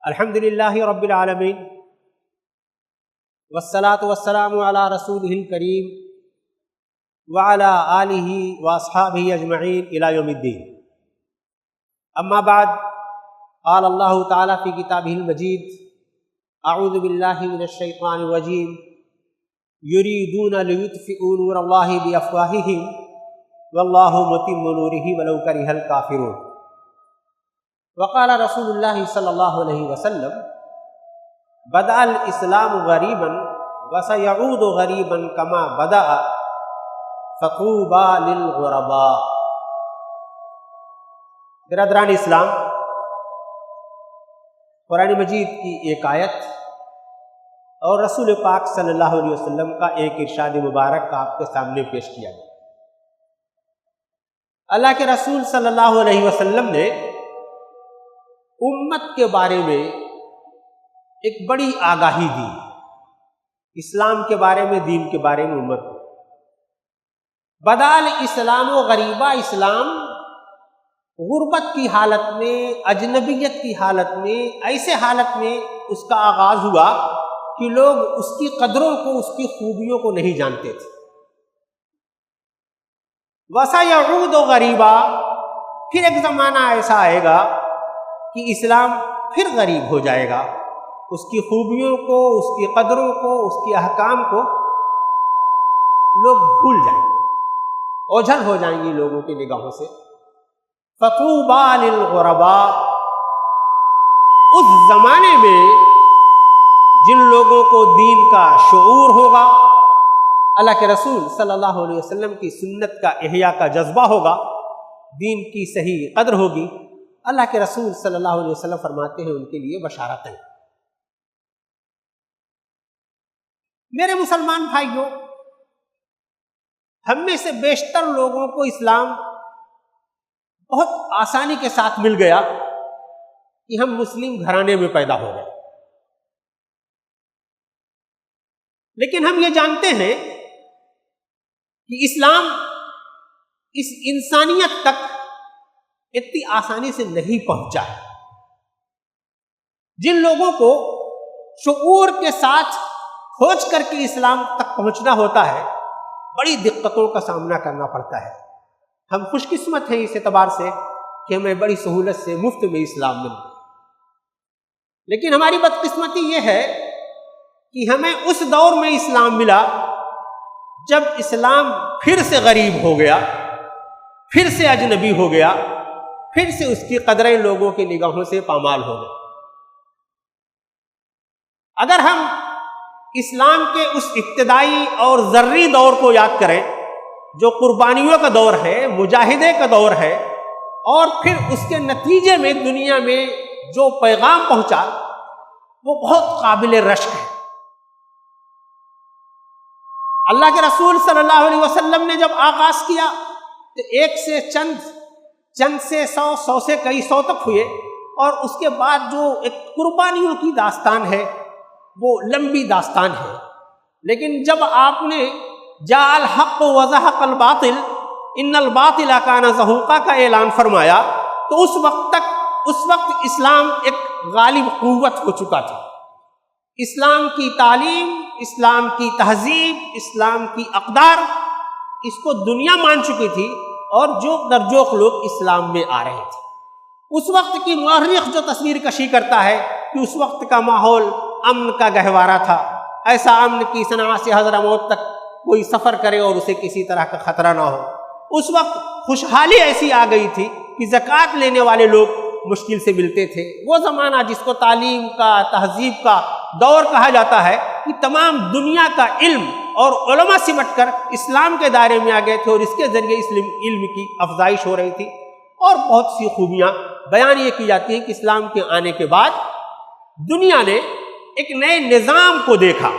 الحمد للہ رب العالمین والصلاة والسلام علی رسولہ الکریم وعلی آلہ واصحابہ اجمعین الی یوم الدین. اما بعد، قال اللہ تعالی فی کتابہ المجید: اعوذ باللہ من الشیطان الرجیم، یریدون لیطفئوا نور اللہ بافواہہم واللہ متم نورہ ولو کرہ الکافرون. وقال رسول اللہ صلی اللہ علیہ وسلم: بدأ الاسلام غریبا وسیعود غریبا کما بدأ فطوبی للغرباء. برادران اسلام، قرآن مجید کی ایک آیت اور رسول پاک صلی اللہ علیہ وسلم کا ایک ارشاد مبارک آپ کے سامنے پیش کیا گیا. اللہ کے رسول صلی اللہ علیہ وسلم نے امت کے بارے میں ایک بڑی آگاہی دی، اسلام کے بارے میں، دین کے بارے میں امت کو. بدأ الاسلام و غریبا، اسلام غربت کی حالت میں، اجنبیت کی حالت میں، ایسے حالت میں اس کا آغاز ہوا کہ لوگ اس کی قدروں کو، اس کی خوبیوں کو نہیں جانتے تھے. وَسَيَعُودُ غَرِيبًا، پھر ایک زمانہ ایسا آئے گا کہ اسلام پھر غریب ہو جائے گا، اس کی خوبیوں کو، اس کی قدروں کو، اس کے احکام کو لوگ بھول جائیں گے، اوجھل ہو جائیں گی لوگوں کی نگاہوں سے. فَطُوبَى لِلْغُرَبَاء، اس زمانے میں جن لوگوں کو دین کا شعور ہوگا، اللہ کے رسول صلی اللہ علیہ وسلم کی سنت کا احیاء کا جذبہ ہوگا، دین کی صحیح قدر ہوگی، اللہ کے رسول صلی اللہ علیہ وسلم فرماتے ہیں ان کے لیے بشارتیں. میرے مسلمان بھائیوں، ہم میں سے بیشتر لوگوں کو اسلام بہت آسانی کے ساتھ مل گیا کہ ہم مسلم گھرانے میں پیدا ہو گئے. لیکن ہم یہ جانتے ہیں کہ اسلام اس انسانیت تک اتنی آسانی سے نہیں پہنچا ہے. جن لوگوں کو شعور کے ساتھ کھوج کر کے اسلام تک پہنچنا ہوتا ہے، بڑی دقتوں کا سامنا کرنا پڑتا ہے. ہم خوش قسمت ہیں اس اعتبار سے کہ ہمیں بڑی سہولت سے مفت میں اسلام مل گیا. لیکن ہماری بدقسمتی یہ ہے کہ ہمیں اس دور میں اسلام ملا جب اسلام پھر سے غریب ہو گیا، پھر سے اجنبی ہو گیا، پھر سے اس کی قدریں لوگوں کی نگاہوں سے پامال ہو گئی. اگر ہم اسلام کے اس ابتدائی اور ذری دور کو یاد کریں جو قربانیوں کا دور ہے، مجاہدے کا دور ہے، اور پھر اس کے نتیجے میں دنیا میں جو پیغام پہنچا وہ بہت قابل رشک ہے. اللہ کے رسول صلی اللہ علیہ وسلم نے جب آغاز کیا تو ایک سے چند سے 100 سے کئی 100 تک ہوئے، اور اس کے بعد جو ایک قربانیوں کی داستان ہے وہ لمبی داستان ہے. لیکن جب آپ نے جاء الحق وزهق الباطل ان الباطل کان زہوقا کا اعلان فرمایا تو اس وقت اسلام ایک غالب قوت ہو چکا تھا. اسلام کی تعلیم، اسلام کی تہذیب، اسلام کی اقدار، اس کو دنیا مان چکی تھی، اور جوک در جوک لوگ اسلام میں آ رہے تھے. اس وقت کی مورخ جو تصویر کشی کرتا ہے کہ اس وقت کا ماحول امن کا گہوارہ تھا، ایسا امن کی صنعا سے حضرموت تک کوئی سفر کرے اور اسے کسی طرح کا خطرہ نہ ہو. اس وقت خوشحالی ایسی آ گئی تھی کہ زکوٰۃ لینے والے لوگ مشکل سے ملتے تھے. وہ زمانہ جس کو تعلیم کا، تہذیب کا دور کہا جاتا ہے، کہ تمام دنیا کا علم اور علماء سمٹ کر اسلام کے دائرے میں آ گئے تھے، اور اس کے ذریعے اس علم کی افزائش ہو رہی تھی. اور بہت سی خوبیاں بیان یہ کی جاتی ہیں کہ اسلام کے آنے کے بعد دنیا نے ایک نئے نظام کو دیکھا،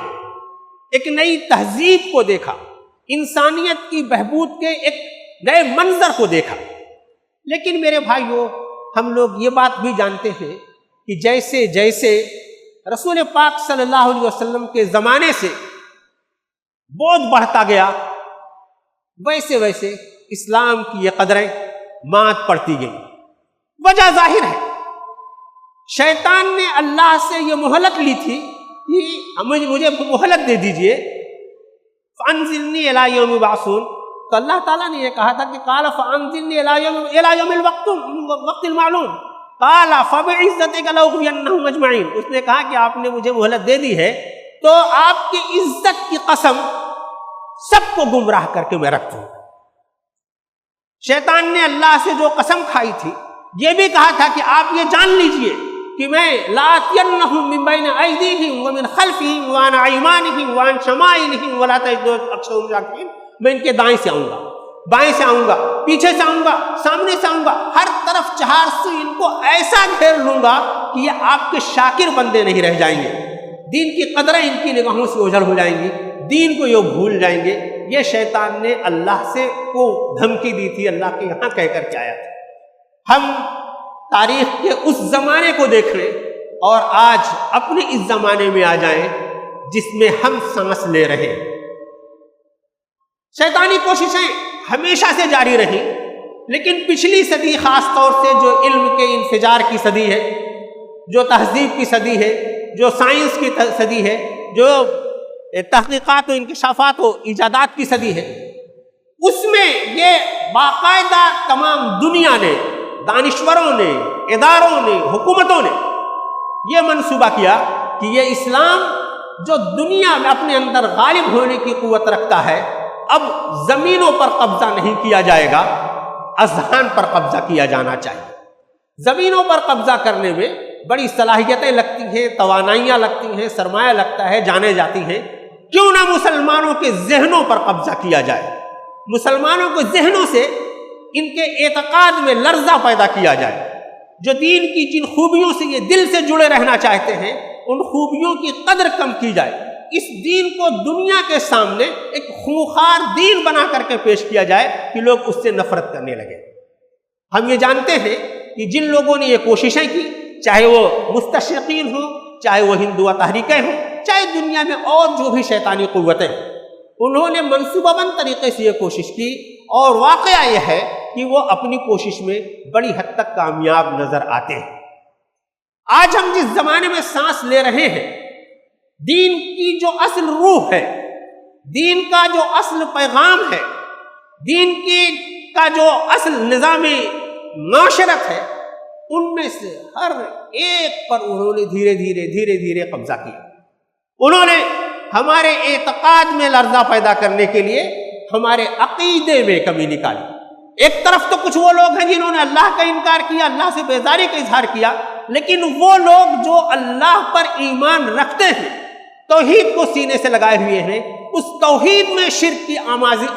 ایک نئی تہذیب کو دیکھا، انسانیت کی بہبود کے ایک نئے منظر کو دیکھا. لیکن میرے بھائیوں، ہم لوگ یہ بات بھی جانتے ہیں کہ جیسے جیسے رسول پاک صلی اللہ علیہ وسلم کے زمانے سے بوجھ بڑھتا گیا، ویسے ویسے اسلام کی یہ قدریں مات پڑتی گئیں. وجہ ظاہر ہے، شیطان نے اللہ سے یہ مہلت لی تھی کہ مجھے مہلت دے دیجئے، فانظرنی الی یوم یبعثون، تو اللہ تعالیٰ نے یہ کہا تھا کہ قال فانظرنی الی یوم الوقت المعلوم، قال فبعزتک لاغوینہم اجمعین، اس نے کہا کہ آپ نے مجھے مہلت دے دی ہے تو آپ کی عزت کی قسم سب کو گمراہ کر کے میں رکھ دوں گا۔ شیطان نے اللہ سے جو قسم کھائی تھی یہ بھی کہا تھا کہ آپ یہ جان لیجئے کہ میں لآتینہم من بین ایدیہم ومن خلفہم وعن ایمانہم وعن شمائلہم ولا تجد اکثرہم شاکرین، میں ان کے دائیں سے آؤں گا، بائیں سے آؤں گا، پیچھے سے آؤں گا، سامنے سے آؤں گا، ہر طرف چہار سے ان کو ایسا گھیر لوں گا کہ یہ آپ کے شاکر بندے نہیں رہ جائیں گے، دین کی قدریں ان کی نگاہوں سے اوجھل ہو جائیں گی، دین کو یہ بھول جائیں گے۔ یہ شیطان نے اللہ سے کو دھمکی دی تھی، اللہ کے یہاں کہہ کر کے آیا تھا۔ ہم تاریخ کے اس زمانے کو دیکھ لیں اور آج اپنے اس زمانے میں آ جائیں جس میں ہم سانس لے رہے ہیں۔ شیطانی کوششیں ہمیشہ سے جاری رہیں، لیکن پچھلی صدی خاص طور سے جو علم کے انفجار کی صدی ہے، جو تہذیب کی صدی ہے، جو سائنس کی صدی ہے، جو تحقیقات و انکشافات و ایجادات کی صدی ہے، اس میں یہ باقاعدہ تمام دنیا نے، دانشوروں نے، اداروں نے، حکومتوں نے یہ منصوبہ کیا کہ یہ اسلام جو دنیا میں اپنے اندر غالب ہونے کی قوت رکھتا ہے، اب زمینوں پر قبضہ نہیں کیا جائے گا، اذہان پر قبضہ کیا جانا چاہیے۔ زمینوں پر قبضہ کرنے میں بڑی صلاحیتیں لگتی ہیں، توانائیاں لگتی ہیں، سرمایہ لگتا ہے، جانے جاتی ہیں، کیوں نہ مسلمانوں کے ذہنوں پر قبضہ کیا جائے، مسلمانوں کے ذہنوں سے ان کے اعتقاد میں لرزہ پیدا کیا جائے، جو دین کی جن خوبیوں سے یہ دل سے جڑے رہنا چاہتے ہیں ان خوبیوں کی قدر کم کی جائے، اس دین کو دنیا کے سامنے ایک خونخوار دین بنا کر کے پیش کیا جائے کہ لوگ اس سے نفرت کرنے لگے۔ ہم یہ جانتے ہیں کہ جن لوگوں نے یہ کوششیں کی، چاہے وہ مستشرقین ہوں، چاہے وہ ہندو تحریکیں ہوں، چاہے دنیا میں اور جو بھی شیطانی قوتیں، انہوں نے منصوبہ بند طریقے سے یہ کوشش کی، اور واقعہ یہ ہے کہ وہ اپنی کوشش میں بڑی حد تک کامیاب نظر آتے ہیں۔ آج ہم جس زمانے میں سانس لے رہے ہیں، دین کی جو اصل روح ہے، دین کا جو اصل پیغام ہے، دین کا جو اصل نظام معاشرت ہے، ان میں سے ہر ایک پر انہوں نے دھیرے دھیرے قبضہ کیا۔ انہوں نے ہمارے اعتقاد میں لرزہ پیدا کرنے کے لیے ہمارے عقیدے میں کمی نکالی۔ ایک طرف تو کچھ وہ لوگ ہیں جنہوں نے اللہ کا انکار کیا، اللہ سے بیزاری کا اظہار کیا، لیکن وہ لوگ جو اللہ پر ایمان رکھتے ہیں، توحید کو سینے سے لگائے ہوئے ہیں، اس توحید میں شرک کی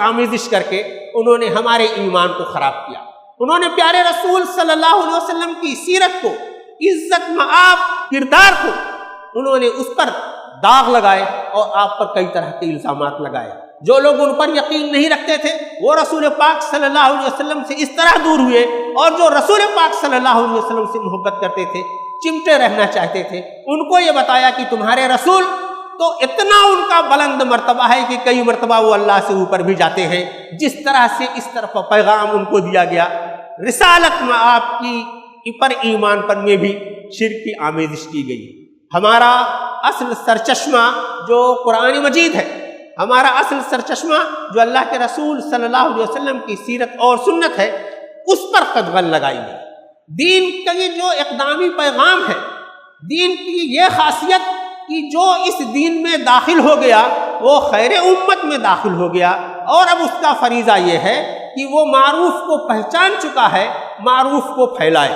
آمیزش کر کے انہوں نے ہمارے ایمان کو خراب کیا۔ انہوں نے پیارے رسول صلی اللہ علیہ وسلم کی سیرت کو، عزت مآب کردار کو انہوں نے اس پر داغ لگائے اور آپ پر کئی طرح کے الزامات لگائے۔ جو لوگ ان پر یقین نہیں رکھتے تھے وہ رسول پاک صلی اللہ علیہ وسلم سے اس طرح دور ہوئے، اور جو رسول پاک صلی اللہ علیہ وسلم سے محبت کرتے تھے، چمٹے رہنا چاہتے تھے، ان کو یہ بتایا کہ تمہارے رسول تو اتنا ان کا بلند مرتبہ ہے کہ کئی مرتبہ وہ اللہ سے اوپر بھی جاتے ہیں، جس طرح سے اس طرف پیغام ان کو دیا گیا، رسالت میں آپ کی پر ایمان پر میں بھی شرک کی آمیزش کی گئی۔ ہمارا اصل سرچشمہ جو قرآن مجید ہے، ہمارا اصل سرچشمہ جو اللہ کے رسول صلی اللہ علیہ وسلم کی سیرت اور سنت ہے، اس پر قدغن لگائی گئی۔ دین کا یہ جو اقدامی پیغام ہے، دین کی یہ خاصیت کہ جو اس دین میں داخل ہو گیا وہ خیر امت میں داخل ہو گیا، اور اب اس کا فریضہ یہ ہے کہ وہ معروف کو پہچان چکا ہے، معروف کو پھیلائے،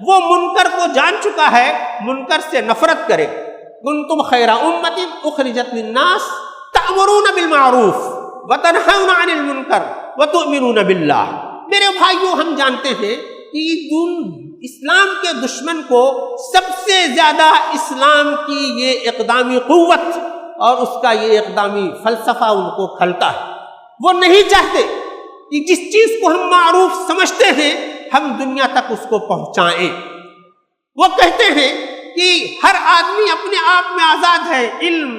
وہ منکر کو جان چکا ہے، منکر سے نفرت کرے۔ کنتم خیر امت اخرجت للناس تأمرون بالمعروف وتنہون عن المنکر وتؤمنون باللہ۔ میرے بھائیوں، ہم جانتے ہیں کہ اسلام کے دشمن کو سب سے زیادہ اسلام کی یہ اقدامی قوت اور اس کا یہ اقدامی فلسفہ ان کو کھلتا ہے۔ وہ نہیں چاہتے کہ جس چیز کو ہم معروف سمجھتے ہیں ہم دنیا تک اس کو پہنچائیں۔ وہ کہتے ہیں کہ ہر آدمی اپنے آپ میں آزاد ہے، علم،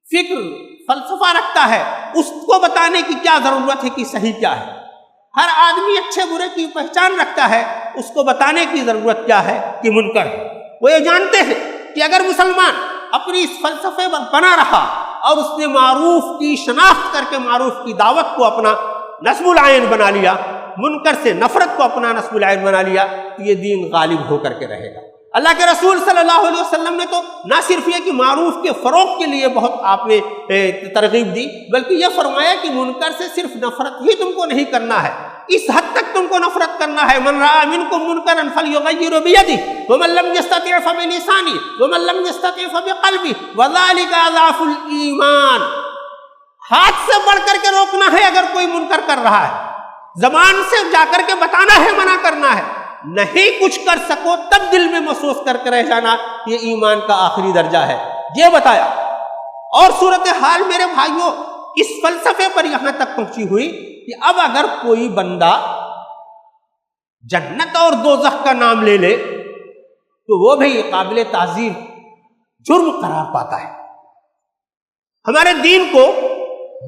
فکر، فلسفہ رکھتا ہے، اس کو بتانے کی کیا ضرورت ہے کہ صحیح کیا ہے۔ ہر آدمی اچھے برے کی پہچان رکھتا ہے، اس کو بتانے کی ضرورت کیا ہے کہ منکر ہے۔ وہ یہ جانتے ہیں کہ اگر مسلمان اپنی اس فلسفے پر بنا رہا اور اس نے معروف کی شناخت کر کے معروف کی دعوت کو اپنا نصب العین بنا لیا، منکر سے نفرت کو اپنا نصب العین بنا لیا، تو یہ دین غالب ہو کر کے رہے گا۔ اللہ کے رسول صلی اللہ علیہ وسلم نے تو نہ صرف یہ کہ معروف کے فروغ کے لیے بہت آپ نے ترغیب دی، بلکہ یہ فرمایا کہ منکر سے صرف نفرت ہی تم کو نہیں کرنا ہے، اس حد تک تم کو نفرت کرنا ہے، من رأى منکم منکرا فلیغیرہ بیدہ ومن لم یستطع فبلسانہ ومن لم یستطع فبقلبہ وذلک اضعف الایمان۔ ہاتھ سے بڑھ کر کے روکنا ہے اگر کوئی منکر کر رہا ہے، زبان سے جا کر کے بتانا ہے، منع کرنا ہے، نہیں کچھ کر سکو تب دل میں محسوس کر کے رہ جانا، یہ ایمان کا آخری درجہ ہے، یہ بتایا۔ اور صورتحال میرے بھائیوں اس فلسفے پر یہاں تک پہنچی ہوئی کہ اب اگر کوئی بندہ جنت اور دوزخ کا نام لے لے تو وہ بھی قابل تعزیر جرم قرار پاتا ہے۔ ہمارے دین کو،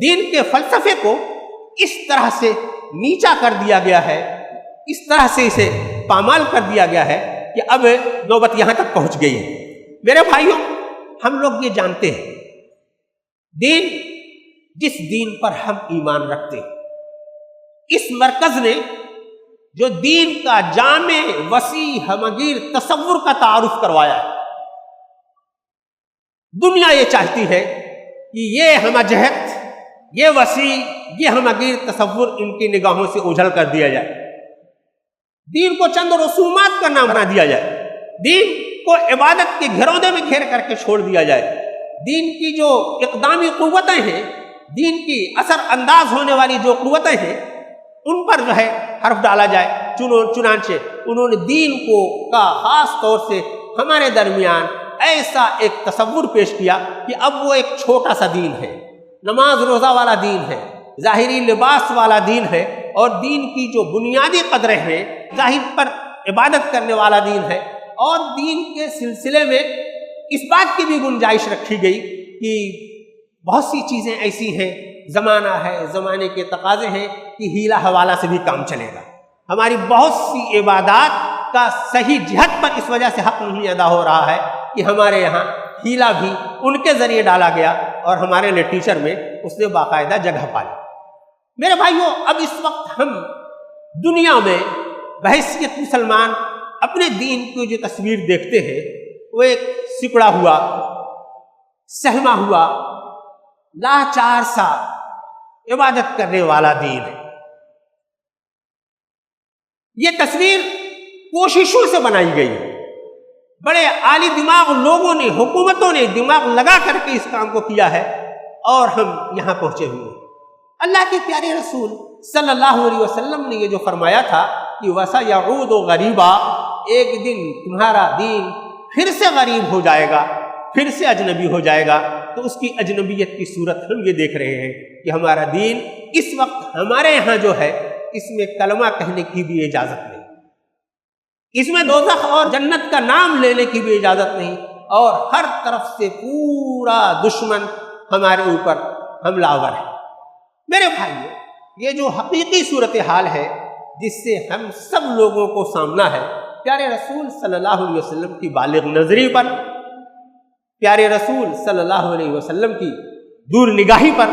دین کے فلسفے کو اس طرح سے نیچا کر دیا گیا ہے، اس طرح سے اسے پامال کر دیا گیا ہے کہ اب نوبت یہاں تک پہنچ گئی ہے۔ میرے بھائیوں ہم لوگ یہ جانتے ہیں دین، جس دین پر ہم ایمان رکھتے ہیں، اس مرکز نے جو دین کا جامع وسیع ہمگیر تصور کا تعارف کروایا ہے، دنیا یہ چاہتی ہے کہ یہ ہمہ جہت، یہ وسیع، یہ ہمگیر تصور ان کی نگاہوں سے اوجھل کر دیا جائے، دین کو چند رسومات کا نام بنا دیا جائے، دین کو عبادت کے گھروندے میں گھیر کر کے چھوڑ دیا جائے، دین کی جو اقدامی قوتیں ہیں، دین کی اثر انداز ہونے والی جو قوتیں ہیں، ان پر جو ہے حرف ڈالا جائے۔ چنانچہ انہوں نے دین کو کا خاص طور سے ہمارے درمیان ایسا ایک تصور پیش کیا کہ اب وہ ایک چھوٹا سا دین ہے، نماز روزہ والا دین ہے، ظاہری لباس والا دین ہے، اور دین کی جو بنیادی قدریں ہیں ظاہر پر عبادت کرنے والا دین ہے۔ اور دین کے سلسلے میں اس بات کی بھی گنجائش رکھی گئی کہ بہت سی چیزیں ایسی ہیں، زمانہ ہے، زمانے کے تقاضے ہیں کہ ہیلا حوالہ سے بھی کام چلے گا، ہماری بہت سی عبادات کا صحیح جہت پر اس وجہ سے حق نہیں ادا ہو رہا ہے کہ ہمارے یہاں ہیلا بھی ان کے ذریعے ڈالا گیا اور ہمارے لٹریچر میں اس نے باقاعدہ جگہ پا لی۔ میرے بھائیوں اب اس وقت ہم دنیا میں بحیثیت مسلمان اپنے دین کی جو تصویر دیکھتے ہیں وہ ایک سکڑا ہوا، سہما ہوا، لاچار سا عبادت کرنے والا دین ہے۔ یہ تصویر کوششوں سے بنائی گئی ہے، بڑے عالی دماغ لوگوں نے، حکومتوں نے دماغ لگا کر کے اس کام کو کیا ہے اور ہم یہاں پہنچے ہوئے ہیں۔ اللہ کے پیارے رسول صلی اللہ علیہ وسلم نے یہ جو فرمایا تھا کہ وَسَيَعُودُ غَرِيبًا، ایک دن تمہارا دین پھر سے غریب ہو جائے گا، پھر سے اجنبی ہو جائے گا، تو اس کی اجنبیت کی صورت ہم یہ دیکھ رہے ہیں کہ ہمارا دین اس وقت ہمارے یہاں جو ہے اس میں کلمہ کہنے کی بھی اجازت نہیں، اس میں دوزخ اور جنت کا نام لینے کی بھی اجازت نہیں، اور ہر طرف سے پورا دشمن ہمارے اوپر حملہ آور ہے۔ میرے بھائیو یہ جو حقیقی صورتحال ہے جس سے ہم سب لوگوں کو سامنا ہے، پیارے رسول صلی اللہ علیہ وسلم کی بالغ نظری پر، پیارے رسول صلی اللہ علیہ وسلم کی دور نگاہی پر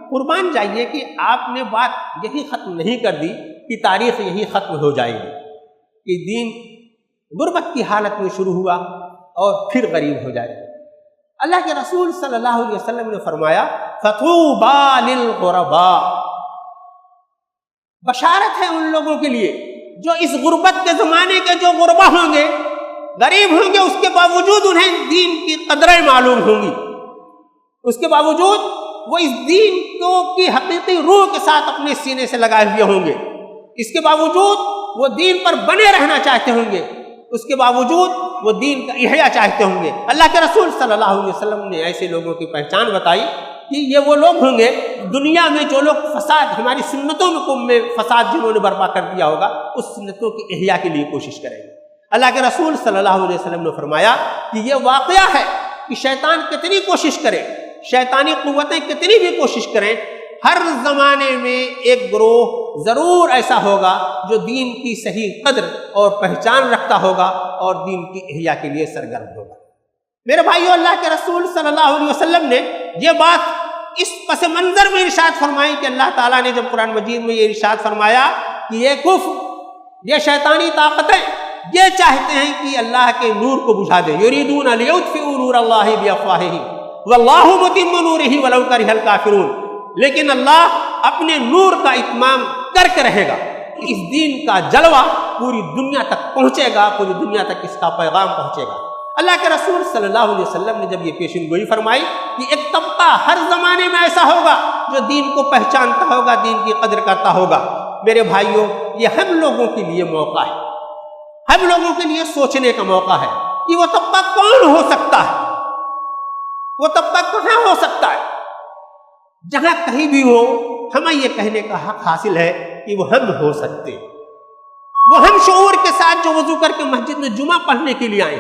قربان جائیے کہ آپ نے بات یہی ختم نہیں کر دی کہ تاریخ یہی ختم ہو جائے گی، کہ دین غربت کی حالت میں شروع ہوا اور پھر غریب ہو جائے گا۔ اللہ کے رسول صلی اللہ علیہ وسلم نے فرمایا فَطُوبَى لِلْغُرَبَاءِ، بشارت ہے ان لوگوں کے لیے جو اس غربت کے زمانے کے جو غربا ہوں گے، غریب ہوں گے، اس کے باوجود انہیں دین کی قدریں معلوم ہوں گی، اس کے باوجود وہ اس دین کی حقیقی روح کے ساتھ اپنے سینے سے لگائے ہوئے ہوں گے، اس کے باوجود وہ دین پر بنے رہنا چاہتے ہوں گے، اس کے باوجود وہ دین کا احیا چاہتے ہوں گے۔ اللہ کے رسول صلی اللہ علیہ وسلم نے ایسے لوگوں کی پہچان بتائی کہ یہ وہ لوگ ہوں گے دنیا میں جو لوگ فساد، ہماری سنتوں میں قوم میں فساد جنہوں نے برپا کر دیا ہوگا، اس سنتوں کی احیا کے لیے کوشش کریں گے۔ اللہ کے رسول صلی اللہ علیہ وسلم نے فرمایا کہ یہ واقعہ ہے کہ شیطان کتنی کوشش کرے، شیطانی قوتیں کتنی بھی کوشش کریں، ہر زمانے میں ایک گروہ ضرور ایسا ہوگا جو دین کی صحیح قدر اور پہچان رکھتا ہوگا اور دین کی احیا کے لیے سرگرم ہوگا۔ میرے بھائیو، اللہ کے رسول صلی اللہ علیہ وسلم نے یہ بات اس پس منظر میں ارشاد فرمائی کہ اللہ تعالیٰ نے جب قرآن مجید میں یہ ارشاد فرمایا کہ یہ کفر، یہ شیطانی طاقتیں یہ چاہتے ہیں کہ اللہ کے نور کو بجھا دیں، یریدون لیطفئوا نور اللہ بافواہہم واللہ متم نورہ ولو کرہ الکافرون، لیکن اللہ اپنے نور کا اتمام کر کے رہے گا۔ اس دین کا جلوہ پوری دنیا تک پہنچے گا، پوری دنیا تک اس کا پیغام پہنچے گا۔ اللہ کے رسول صلی اللہ علیہ وسلم نے جب یہ پیشن گوئی فرمائی کہ ایک طبقہ ہر زمانے میں ایسا ہوگا جو دین کو پہچانتا ہوگا، دین کی قدر کرتا ہوگا، میرے بھائیوں یہ ہم لوگوں کے لیے موقع ہے، ہم لوگوں کے لیے سوچنے کا موقع ہے کہ وہ طبقہ کون ہو سکتا ہے، وہ طبقہ کہاں ہو سکتا ہے۔ جہاں کہیں بھی ہو، ہمیں یہ کہنے کا حق حاصل ہے کہ وہ ہم ہو سکتے ہیں، وہ ہم شعور کے ساتھ جو وضو کر کے مسجد میں جمعہ پڑھنے کے لیے آئے،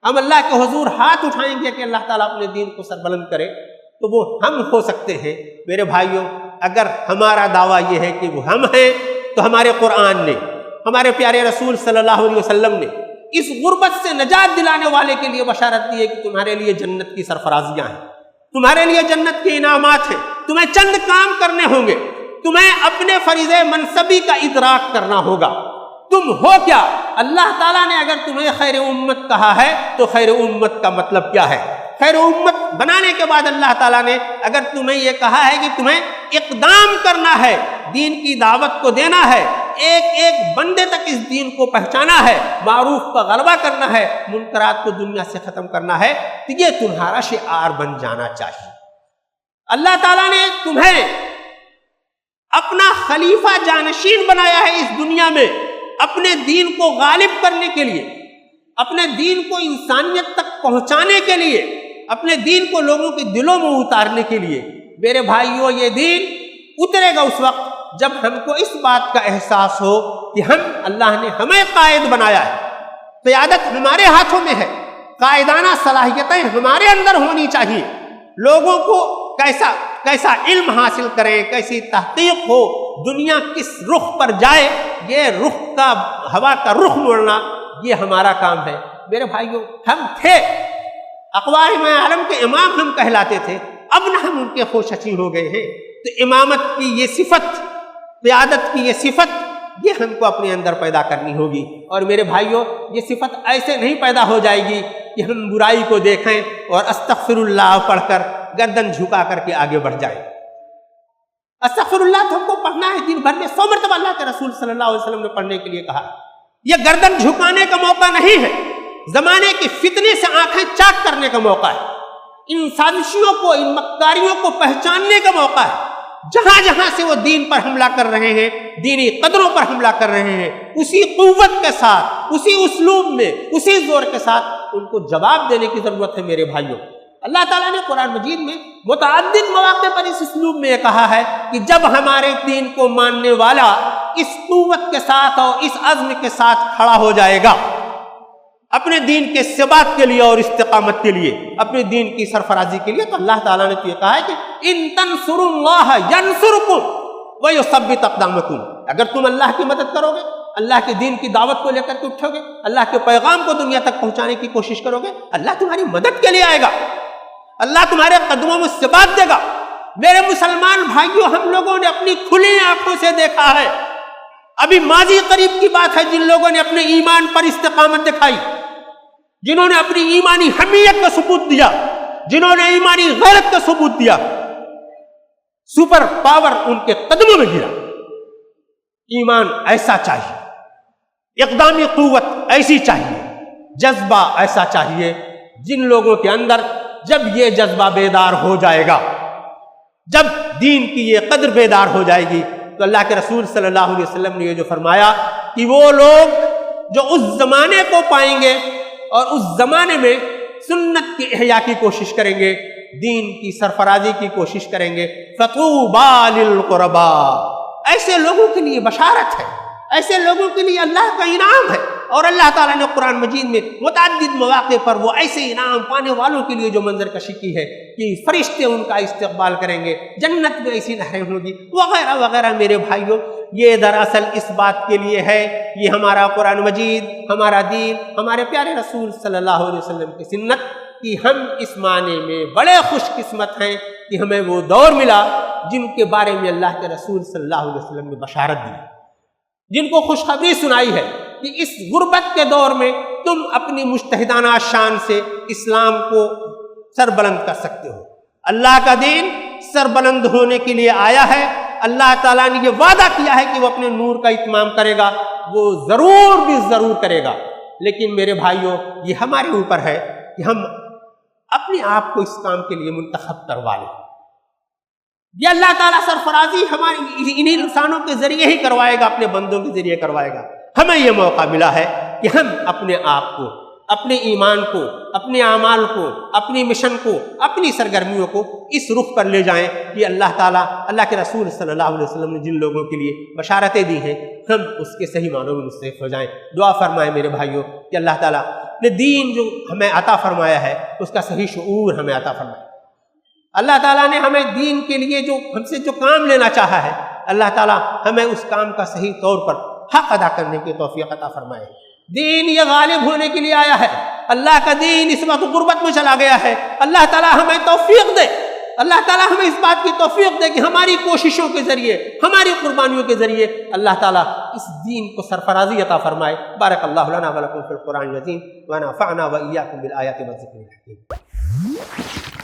ہم اللہ کے حضور ہاتھ اٹھائیں گے کہ اللہ تعالیٰ اپنے دین کو سربلند کرے، تو وہ ہم ہو سکتے ہیں۔ میرے بھائیوں، اگر ہمارا دعویٰ یہ ہے کہ وہ ہم ہیں، تو ہمارے قرآن نے، ہمارے پیارے رسول صلی اللہ علیہ وسلم نے اس غربت سے نجات دلانے والے کے لیے بشارت دی ہے کہ تمہارے لیے جنت کی سرفرازیاں ہیں، تمہارے لیے جنت کے انعامات ہیں، تمہیں چند کام کرنے ہوں گے، تمہیں اپنے فریضہ منصبی کا ادراک کرنا ہوگا۔ تم ہو کیا؟ اللہ تعالیٰ نے اگر تمہیں خیر امت کہا ہے تو خیر امت کا مطلب کیا ہے؟ خیر امت بنانے کے بعد اللہ تعالیٰ نے اگر تمہیں یہ کہا ہے کہ تمہیں اقدام کرنا ہے، دین کی دعوت کو دینا ہے، ایک ایک بندے تک اس دین کو پہنچانا ہے، معروف کا غلبہ کرنا ہے، منکرات کو دنیا سے ختم کرنا ہے، تو یہ تمہارا شعار بن جانا چاہیے۔ اللہ تعالیٰ نے تمہیں اپنا خلیفہ جانشین بنایا ہے اس دنیا میں، اپنے دین کو غالب کرنے کے لیے، اپنے دین کو انسانیت تک پہنچانے کے لیے، اپنے دین کو لوگوں کے دلوں میں اتارنے کے لیے۔ میرے بھائیوں، یہ دین اترے گا اس وقت جب ہم کو اس بات کا احساس ہو کہ اللہ نے ہمیں قائد بنایا ہے، قیادت ہمارے ہاتھوں میں ہے، قائدانہ صلاحیتیں ہمارے اندر ہونی چاہیے، لوگوں کو کیسا علم حاصل کریں، کیسی تحقیق ہو، دنیا کس رخ پر جائے، یہ ہوا کا رخ موڑنا یہ ہمارا کام ہے۔ میرے بھائیوں، ہم تھے اقوام عالم کے امام، ہم کہلاتے تھے، اب نہ ہم ان کے خوشچی ہو گئے ہیں، تو امامت کی یہ صفت، قیادت کی یہ صفت، یہ ہم کو اپنے اندر پیدا کرنی ہوگی۔ اور میرے بھائیوں، یہ صفت ایسے نہیں پیدا ہو جائے گی کہ ہم برائی کو دیکھیں اور استغفر اللہ پڑھ کر گردن جھکا کر کے آگے بڑھ جائیں۔ استغفر اللہ تو ہم کو پڑھنا ہے، دن بھر میں 100 مرتبہ اللہ کے رسول صلی اللہ علیہ وسلم نے پڑھنے کے لیے کہا۔ یہ گردن جھکانے کا موقع نہیں ہے، زمانے کے فتنے سے آنکھیں چاک کرنے کا موقع ہے، ان سازشیوں کو، ان مکاریوں کو پہچاننے کا موقع ہے۔ جہاں جہاں سے وہ دین پر حملہ کر رہے ہیں، دینی قدروں پر حملہ کر رہے ہیں، اسی قوت کے ساتھ، اسی اسلوب میں، اسی زور کے ساتھ ان کو جواب دینے کی ضرورت ہے۔ میرے بھائیوں، اللہ تعالیٰ نے قرآن مجید میں متعدد مواقع پر اس اسلوب میں یہ کہا ہے کہ جب ہمارے دین کو ماننے والا اس قوت کے ساتھ اور اس عزم کے ساتھ کھڑا ہو جائے گا اپنے دین کے ثبات کے لیے اور استقامت کے لیے، اپنے دین کی سرفرازی کے لیے، تو اللہ تعالیٰ نے تو یہ کہا ہے کہ ان تنصروا اللہ ینصرکم ویثبت اقدامکم، اگر تم اللہ کی مدد کرو گے، اللہ کے دین کی دعوت کو لے کر کے اٹھو گے، اللہ کے پیغام کو دنیا تک پہنچانے کی کوشش کرو گے، اللہ تمہاری مدد کے لیے آئے گا، اللہ تمہارے قدموں میں ثبات دے گا۔ میرے مسلمان بھائیوں، ہم لوگوں نے اپنی کھلی آنکھوں سے دیکھا ہے، ابھی ماضی قریب کی بات ہے، جن لوگوں نے اپنے ایمان پر استقامت دکھائی، جنہوں نے اپنی ایمانی حمیت کا ثبوت دیا، جنہوں نے ایمانی غیرت کا ثبوت دیا، سپر پاور ان کے قدموں میں گرا۔ ایمان ایسا چاہیے، اقدامی قوت ایسی چاہیے، جذبہ ایسا چاہیے، جن لوگوں کے اندر جب یہ جذبہ بیدار ہو جائے گا، جب دین کی یہ قدر بیدار ہو جائے گی، تو اللہ کے رسول صلی اللہ علیہ وسلم نے یہ جو فرمایا کہ وہ لوگ جو اس زمانے کو پائیں گے اور اس زمانے میں سنت کی احیا کی کوشش کریں گے، دین کی سرفرازی کی کوشش کریں گے، فَطُوبَىٰ لِلْقُرَبَىٰ، ایسے لوگوں کے لیے بشارت ہے، ایسے لوگوں کے لیے اللہ کا انعام ہے اور اللہ تعالیٰ نے قرآن مجید میں متعدد مواقع پر وہ ایسے انعام پانے والوں کے لیے جو منظر کشی کی ہے کہ فرشتے ان کا استقبال کریں گے، جنت میں ایسی نہریں ہوں گی وغیرہ وغیرہ۔ میرے بھائیوں، یہ دراصل اس بات کے لیے ہے، یہ ہمارا قرآن مجید، ہمارا دین، ہمارے پیارے رسول صلی اللہ علیہ وسلم کی سنت کہ ہم اس معنی میں بڑے خوش قسمت ہیں کہ ہمیں وہ دور ملا جن کے بارے میں اللہ کے رسول صلی اللہ علیہ وسلم نے بشارت دی، جن کو خوشخبری سنائی ہے کہ اس غربت کے دور میں تم اپنی مجتہدانہ شان سے اسلام کو سربلند کر سکتے ہو۔ اللہ کا دین سربلند ہونے کے لیے آیا ہے۔ اللہ تعالیٰ نے یہ وعدہ کیا ہے کہ وہ اپنے نور کا اتمام کرے گا، وہ ضرور بھی ضرور کرے گا۔ لیکن میرے بھائیوں، یہ ہمارے اوپر ہے کہ ہم اپنے آپ کو اس کام کے لیے منتخب کروا لیں۔ یہ اللہ تعالیٰ سرفرازی ہماری انہی انسانوں کے ذریعے ہی کروائے گا، اپنے بندوں کے ذریعے کروائے گا۔ ہمیں یہ موقع ملا ہے کہ ہم اپنے آپ کو، اپنے ایمان کو، اپنے اعمال کو، اپنی مشن کو، اپنی سرگرمیوں کو اس رخ پر لے جائیں کہ اللہ تعالیٰ، اللہ کے رسول صلی اللہ علیہ وسلم نے جن لوگوں کے لیے بشارتیں دی ہیں، ہم اس کے صحیح معنوں میں مستحق ہو جائیں۔ دعا فرمائیں میرے بھائیوں کہ اللہ تعالیٰ نے دین جو ہمیں عطا فرمایا ہے اس کا صحیح شعور ہمیں عطا فرمائے۔ اللہ تعالیٰ نے ہمیں دین کے لیے جو ہم سے جو کام لینا چاہا ہے، اللہ تعالیٰ ہمیں اس کام کا صحیح طور پر حق ادا کرنے کی توفیق عطا فرمائے۔ دین یہ غالب ہونے کے لیے آیا ہے، اللہ کا دین اس وقت غربت میں چلا گیا ہے۔ اللہ تعالیٰ ہمیں توفیق دے، اللہ تعالیٰ ہمیں اس بات کی توفیق دے کہ ہماری کوششوں کے ذریعے، ہماری قربانیوں کے ذریعے اللہ تعالیٰ اس دین کو سرفرازی عطا فرمائے۔ بارک اللہ لنا ولکم فی القرآن العظیم ونفعنا وإیاکم بالآیات والذکر الحکیم۔